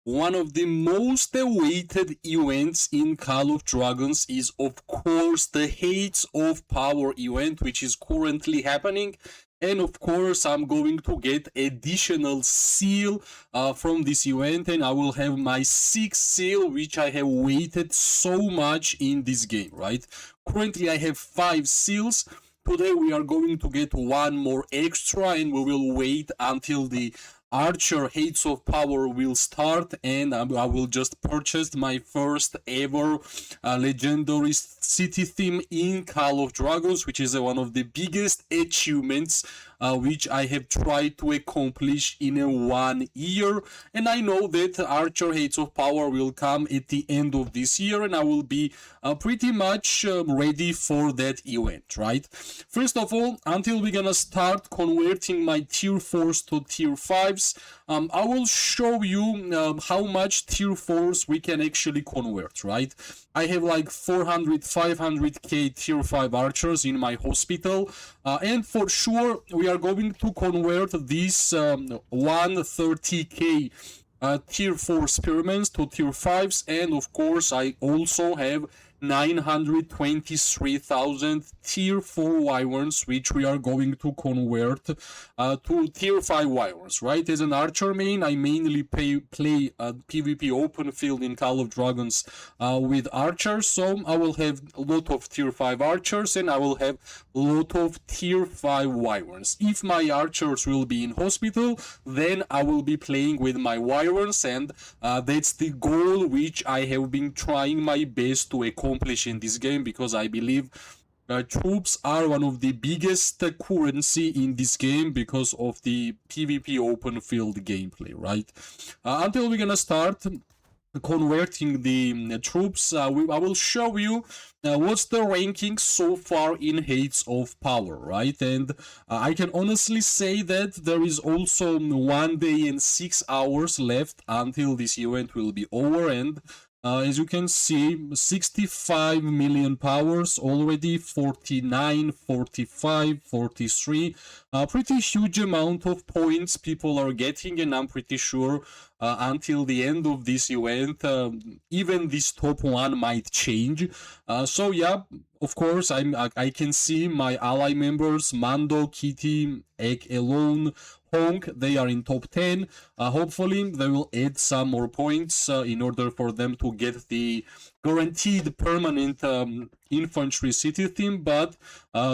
One of the most awaited events in Call of Dragons is, of course, the Hates of Power event, which is currently happening. And of course, I'm going to get additional seal from this event, and I will have my 6th seal, which I have waited so much in this game, right? Currently, I have 5 seals. Today, we are going to get one more extra, and we will wait until the Archer Hates of Power will start, and I will just purchase my first ever legendary city theme in Call of Dragons, which is one of the biggest achievements which I have tried to accomplish in 1 year. And I know that Archer Hates of Power will come at the end of this year, and I will be pretty much ready for that event, right? First of all, until we're gonna start converting my tier 4s to tier 5s, I will show you how much tier 4s we can actually convert, right? I have like 400, 500k tier 5 archers in my hospital, and for sure we are going to convert these 130k tier 4 spearments to tier 5s, and of course I also have 923,000 tier 4 wyverns, which we are going to convert to tier 5 wyverns, right? As an archer main, I mainly play PvP open field in Call of Dragons with archers, so I will have a lot of tier 5 archers, and I will have a lot of tier 5 wyverns. If my archers will be in hospital, then I will be playing with my wyverns, and that's the goal which I have been trying my best to accomplish in this game, because I believe troops are one of the biggest currency in this game because of the PvP open field gameplay, right? Until we're gonna start converting the troops, I will show you what's the ranking so far in Hates of Power, right? And I can honestly say that there is also 1 day and 6 hours left until this event will be over, and as you can see, 65 million powers already, 49, 45, 43. Pretty huge amount of points people are getting, and I'm pretty sure until the end of this event, even this top 1 might change. So yeah, of course, I can see my ally members, Mando, Kitty, Egg Alone, Honk, they are in top 10. Hopefully they will add some more points in order for them to get the guaranteed permanent infantry city theme, but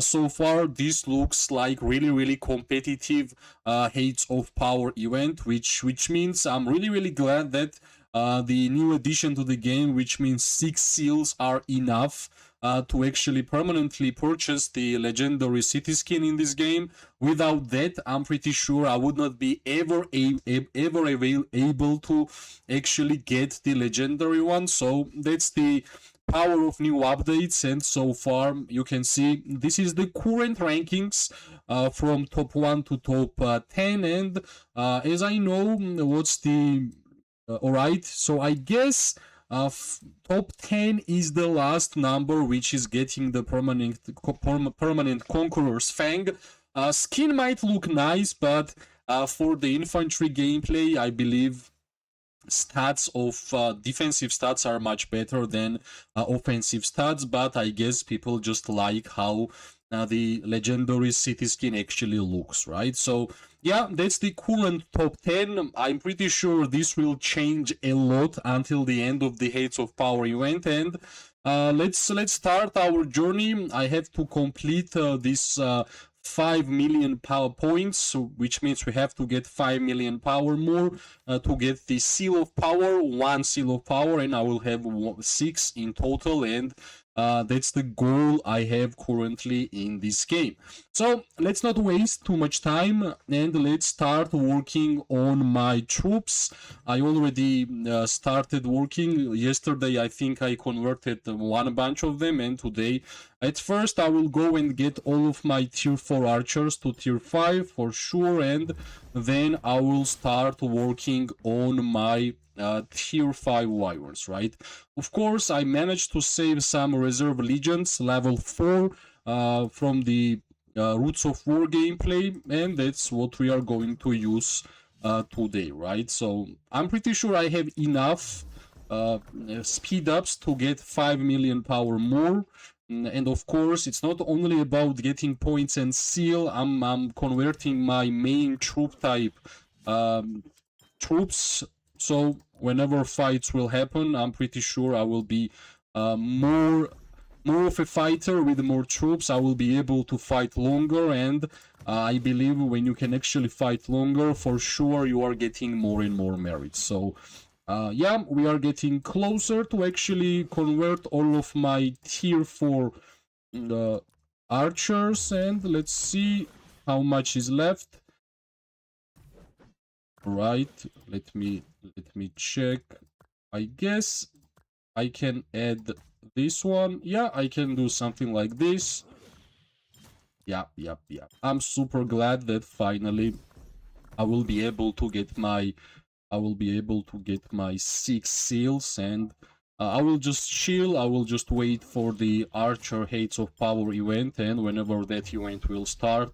so far this looks like really competitive Hates of Power event, which means I'm really glad that the new addition to the game, which means 6 seals are enough to actually permanently purchase the legendary city skin in this game. Without that, I'm pretty sure I would not be ever able to actually get the legendary one. So that's the power of new updates, and so far you can see this is the current rankings from top 1 to top 10, and as I know what's the alright, so I guess top 10 is the last number which is getting the permanent Conqueror's Fang. Skin might look nice, but for the infantry gameplay, I believe stats of defensive stats are much better than offensive stats, but I guess people just like how the legendary city skin actually looks, right? So yeah, that's the current top 10. I'm pretty sure this will change a lot until the end of the Hates of Power event, and let's start our journey. I have to complete this 5 million power points, which means we have to get 5 million power more to get the seal of power, 1 seal of power, and I will have 6 in total, and that's the goal I have currently in this game. So let's not waste too much time, and let's start working on my troops. I already started working. Yesterday I think I converted one bunch of them, and today at first I will go and get all of my tier 4 archers to tier 5 for sure, and then I will start working on my tier 5 wyverns, right? Of course, I managed to save some reserve legions level 4 from the Roots of War gameplay, and that's what we are going to use today, right? So I'm pretty sure I have enough speed ups to get 5 million power more. And of course, it's not only about getting points and seal. I'm converting my main troop type troops. So whenever fights will happen, I'm pretty sure I will be more of a fighter with more troops. I will be able to fight longer, and I believe when you can actually fight longer, for sure you are getting more and more merits. So yeah, we are getting closer to actually convert all of my tier 4 archers, and let's see how much is left. Right, let me check. I guess I can add this one. Yeah, I can do something like this. Yeah. I'm super glad that finally I will be able to get my 6 seals, and I will just chill. I will just wait for the Archer Hates of Power event, and whenever that event will start,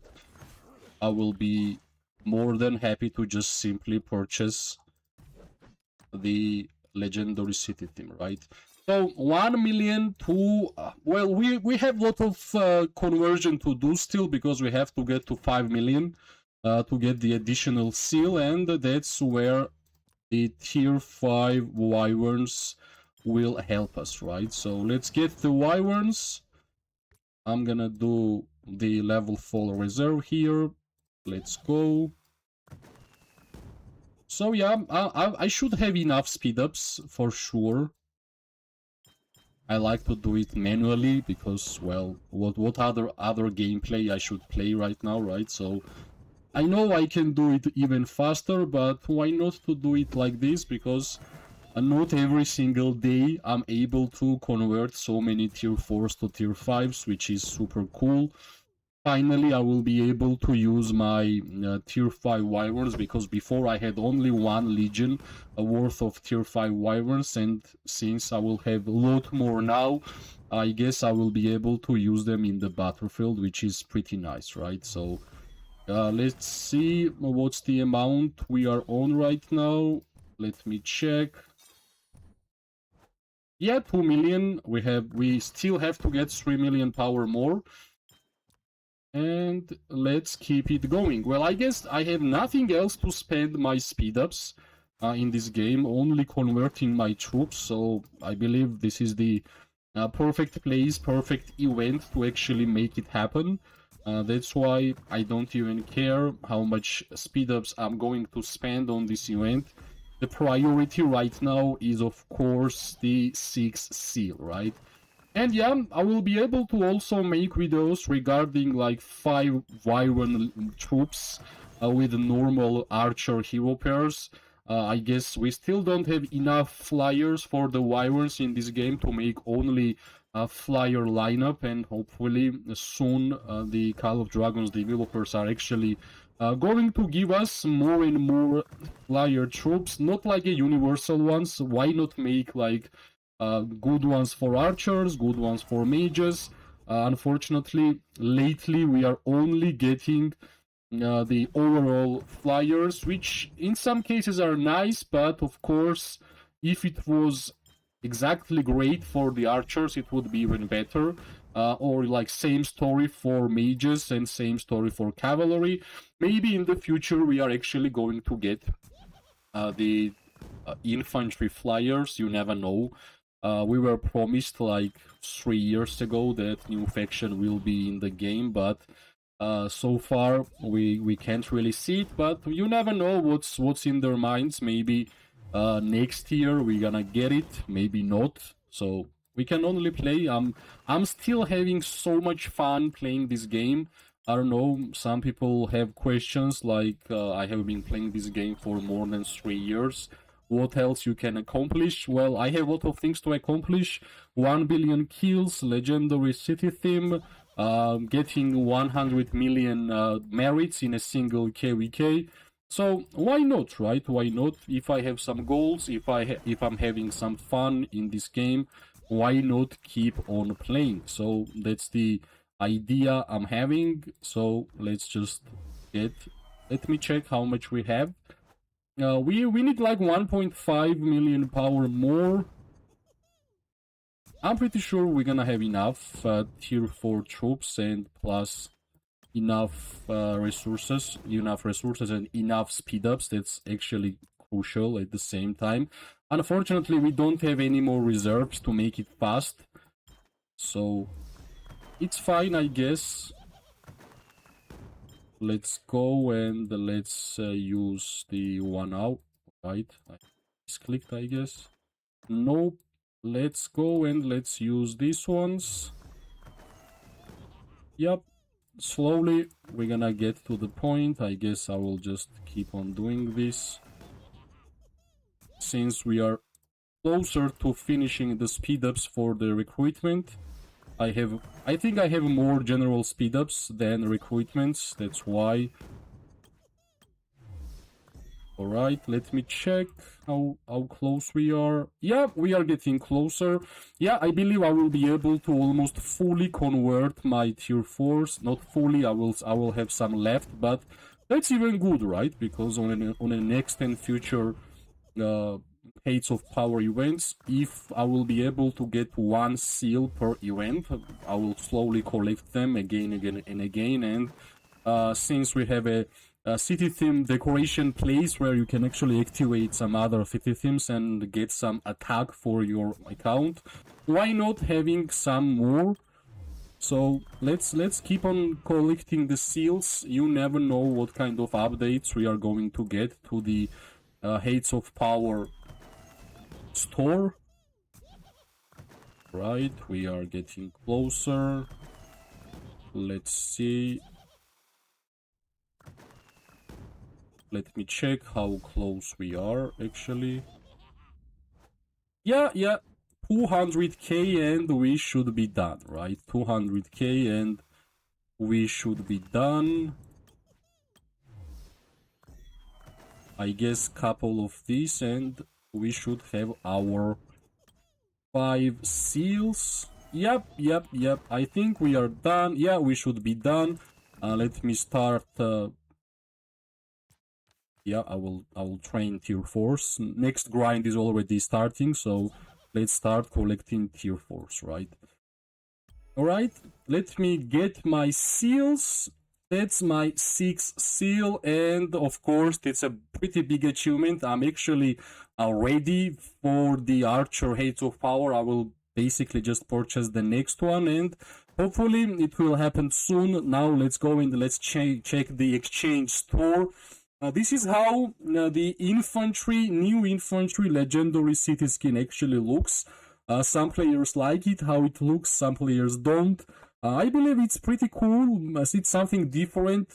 I will be more than happy to just simply purchase the legendary city theme, right? So 1 million to well, we have a lot of conversion to do still, because we have to get to 5 million to get the additional seal, and that's where the tier 5 wyverns will help us, right? So let's get the wyverns. I'm gonna do the level 4 reserve here. Let's go. So yeah, I should have enough speed ups for sure. I like to do it manually because, well, what other gameplay I should play right now, right? So I know I can do it even faster, but why not to do it like this? Because not every single day I'm able to convert so many tier 4s to tier 5s, which is super cool. Finally, I will be able to use my tier 5 wyverns, because before I had only one legion worth of tier 5 wyverns, and since I will have a lot more now, I guess I will be able to use them in the battlefield, which is pretty nice, right? So let's see what's the amount we are on right now. Let me check. Yeah, 2 million. We still have to get 3 million power more. And let's keep it going. Well, I guess I have nothing else to spend my speed ups in this game, only converting my troops. So I believe this is the perfect place, perfect event to actually make it happen. That's why I don't even care how much speed ups I'm going to spend on this event. The priority right now is, of course, the 6 seal, right? And yeah, I will be able to also make videos regarding like 5 Wyvern troops with normal archer hero pairs. I guess we still don't have enough flyers for the Wyverns in this game to make only a flyer lineup, and hopefully soon the Call of Dragons developers are actually going to give us more and more flyer troops, not like a universal ones. Why not make like good ones for archers, good ones for mages? Unfortunately, lately we are only getting the overall flyers, which in some cases are nice, but of course, if it was exactly great for the archers, it would be even better. Or like same story for mages and same story for cavalry. Maybe in the future we are actually going to get the infantry flyers. You never know. We were promised like 3 years ago that new faction will be in the game, but so far we can't really see it. But you never know what's in their minds. Maybe next year we're gonna get it, maybe not. So we can only play. I'm still having so much fun playing this game. I don't know, some people have questions like I have been playing this game for more than 3 years. What else you can accomplish? Well, I have a lot of things to accomplish. 1 billion kills, legendary city theme, getting 100 million merits in a single KVK. So why not, right? Why not? If I have some goals, if I'm having some fun in this game, why not keep on playing? So that's the idea I'm having. So let's just let me check how much we have. We need like 1.5 million power more. I'm pretty sure we're gonna have enough tier 4 troops and plus enough resources and enough speed ups. That's actually crucial at the same time. Unfortunately, we don't have any more reserves to make it fast, so it's fine, I guess. Let's go and let's use the one out, right? I misclicked, I guess. Nope. Let's go and let's use these ones. Yep. Slowly, we're gonna get to the point. I guess I will just keep on doing this. Since we are closer to finishing the speed ups for the recruitment, I think I have more general speed ups than recruitments. That's why. Alright, let me check how close we are. Yeah, we are getting closer. Yeah, I believe I will be able to almost fully convert my tier 4s. Not fully, I will have some left, but that's even good, right? Because on the next and future Heights of Power events, if I will be able to get one seal per event, I will slowly collect them again and again. And since we have a city theme decoration place where you can actually activate some other city themes and get some attack for your account, why not having some more? So let's keep on collecting the seals. You never know what kind of updates we are going to get to the Heights of Power store. Right, we are getting closer. Let's see. Let me check how close we are, actually. Yeah, 200k and we should be done, right? 200k and we should be done. I guess couple of these and we should have our 5 seals. Yep. I think we are done. Yeah, we should be done. Let me start. Yeah, I will train tier 4s. Next grind is already starting, so let's start collecting tier 4s, right? Alright, let me get my seals. That's my 6th seal, and of course, it's a pretty big achievement. I'm actually ready for the Archer Heights of Power. I will basically just purchase the next one, and hopefully it will happen soon. Now let's go and let's check the exchange store. This is how the new infantry legendary city skin actually looks. Some players like it, how it looks, some players don't. I believe it's pretty cool. It's something different.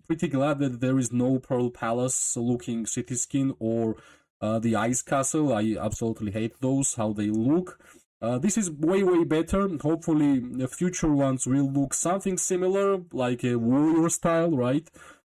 Pretty glad that there is no Pearl Palace looking city skin or the Ice Castle. I absolutely hate those, how they look. This is way better. Hopefully the future ones will look something similar, like a warrior style, right?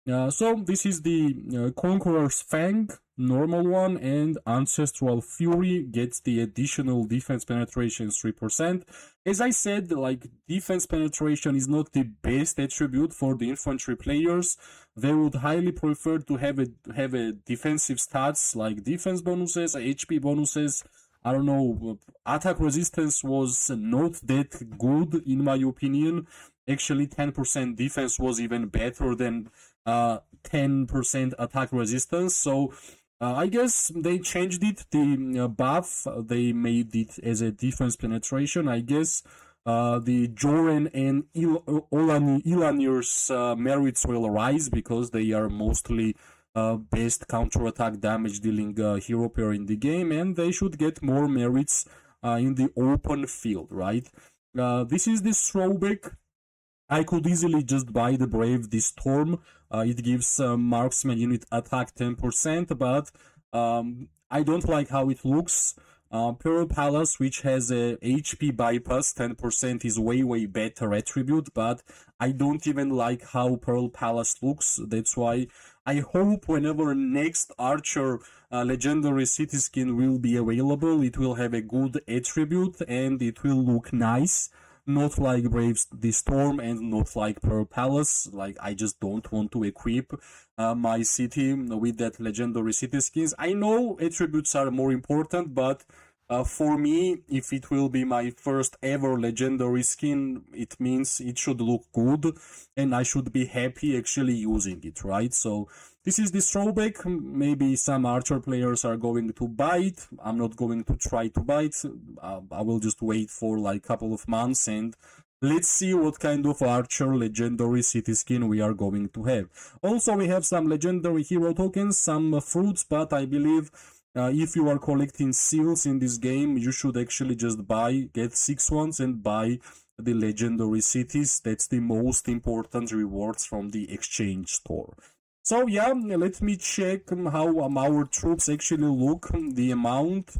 So this is the Conqueror's Fang, normal one, and Ancestral Fury gets the additional defense penetration 3%. As I said, like, defense penetration is not the best attribute for the infantry players. They would highly prefer to have a defensive stats like defense bonuses, HP bonuses. I don't know, attack resistance was not that good in my opinion. Actually, 10% defense was even better than 10% attack resistance. So I guess they changed it, the buff. They made it as a defense penetration. I guess the Joran and Ilanir's merits will rise because they are mostly best counter-attack damage dealing hero pair in the game, and they should get more merits in the open field, right? This is the throwback. I could easily just buy the Brave, the Storm. It gives marksman unit attack 10%, but I don't like how it looks. Pearl Palace, which has a HP bypass 10%, is way better attribute, but I don't even like how Pearl Palace looks. That's why I hope whenever next Archer legendary city skin will be available, it will have a good attribute and it will look nice. not like Braves the Storm and not like Pearl Palace. Like, I just don't want to equip my city with that legendary city skins. I know attributes are more important, but for me, if it will be my first ever legendary skin, it means it should look good and I should be happy actually using it, right? So this is the throwback. Maybe some archer players are going to buy it. I'm not going to try to buy it. I will just wait for like a couple of months and let's see what kind of archer legendary city skin we are going to have. Also, we have some legendary hero tokens, some fruits, but I believe if you are collecting seals in this game, you should actually just get 6 ones and buy the legendary cities. That's the most important rewards from the exchange store. So yeah, let me check how our troops actually look, the amount.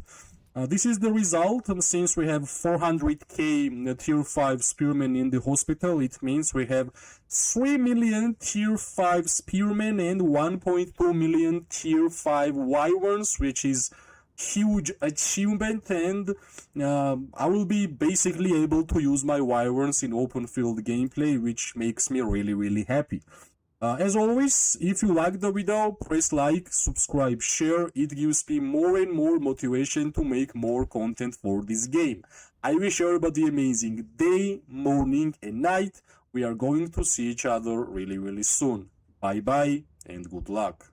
This is the result. Since we have 400k tier 5 spearmen in the hospital, it means we have 3 million tier 5 spearmen and 1.2 million tier 5 wyverns, which is huge achievement, and I will be basically able to use my wyverns in open field gameplay, which makes me really happy. As always, if you like the video, press like, subscribe, share. It gives me more and more motivation to make more content for this game. I wish everybody amazing day, morning and night. We are going to see each other really soon. Bye bye and good luck.